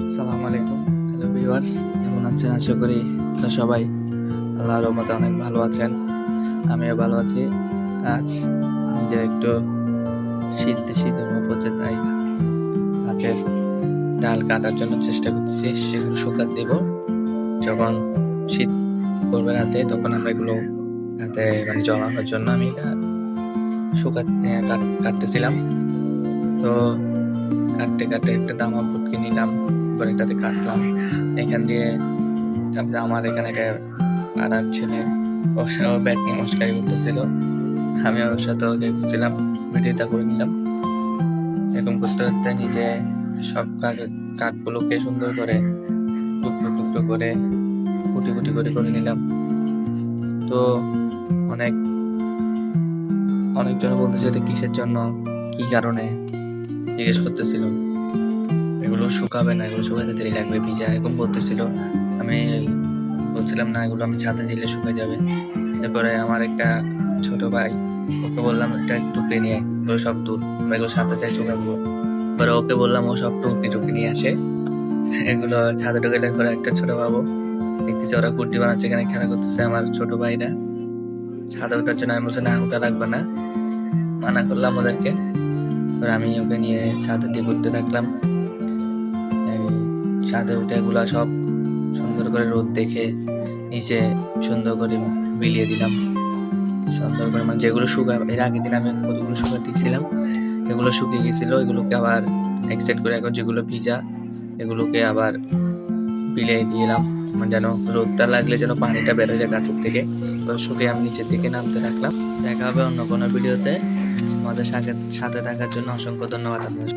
আসসালামু আলাইকুম। Hello viewers, কেমন আছেন? আশা করি আপনারা সবাই আল্লাহর রহমতে অনেক ভালো আছেন। আমিও ভালো আছি। আজ নিজের একটু শীত অনুভব হচ্ছে, তাই গাছের ডাল কাটার জন্য চেষ্টা করতেছি, সেগুলো শুকাতে দেব। যখন শীত পড়বে রাতে, তখন আমরা এগুলো হাতে জমানোর জন্য আমি এটা কাটতেছিলাম। তো কাটতে কাটতে একটা দামা ফুটকে নিলাম, এবার এটাতে কাটলাম। এখান দিয়ে তারপরে আমার এখানে পাড়ার ছেলে ও ব্যাট নিয়ে মস্কারি করতেছিল, আমি ওর সাথে ওকে করছিলাম, ভিডিওটা করে নিলাম। এরকম করতে করতে নিজে সব কাঠগুলোকে সুন্দর করে টুকরো টুকরো করে কুটি কুটি করে নিলাম। তো অনেক অনেকজন বলতেছে এটা কিসের জন্য, কি কারণে জিজ্ঞেস করতেছিল। এগুলো শুকাবে না, এগুলো শুকাতে দেরি লাগবে, ভিজা এরকম বলতেছিল। আমি বলছিলাম না, এগুলো আমি ছাদে দিলে শুকিয়ে যাবে। এরপরে আমার একটা ছোট ভাই, ওকে বললাম একটা টুকরি নিয়ে এগুলো সব দূর, আমরা এগুলো সাথে চাই শুকাবো। পরে ওকে বললাম, ও সব টুকরি নিয়ে আসে, এগুলো ছাদে ঢুকাইলে। পরে একটা ছোট বাবু দেখতেছে ওরা কুর্তি বানাচ্ছে, এখানে খেলা করতেছে আমার ছোট ভাইরা। ছাদে ওঠার জন্য আমি বলছি না, ওটা লাগবে না, মানা করলাম ওদেরকে। এবার আমি ওকে নিয়ে ছাদে দিয়ে ঘুরতে থাকলাম। ছাদে উঠে এগুলা সব সুন্দর করে রোদ দেখে নিচে সুন্দর করে বিলিয়ে দিলাম, সুন্দর করে। যেগুলো এর আগের দিন আমি কতগুলো শুকাতে দিয়েছিলাম, এগুলো শুকিয়ে গেছিল। এগুলোকে আবার এক সাইড করে এখন যেগুলো ভিজা, এগুলোকে আবার বিলিয়ে দিলাম, যেন রোদটা লাগলে যেন পানিটা বের হয়ে যায় গাছের থেকে। শুকিয়ে আমি নিচের দিকে নামতে রাখলাম। দেখা হবে অন্য কোনো ভিডিওতে। আমাদের সাথে থাকার জন্য অসংখ্য ধন্যবাদ আপনাদের।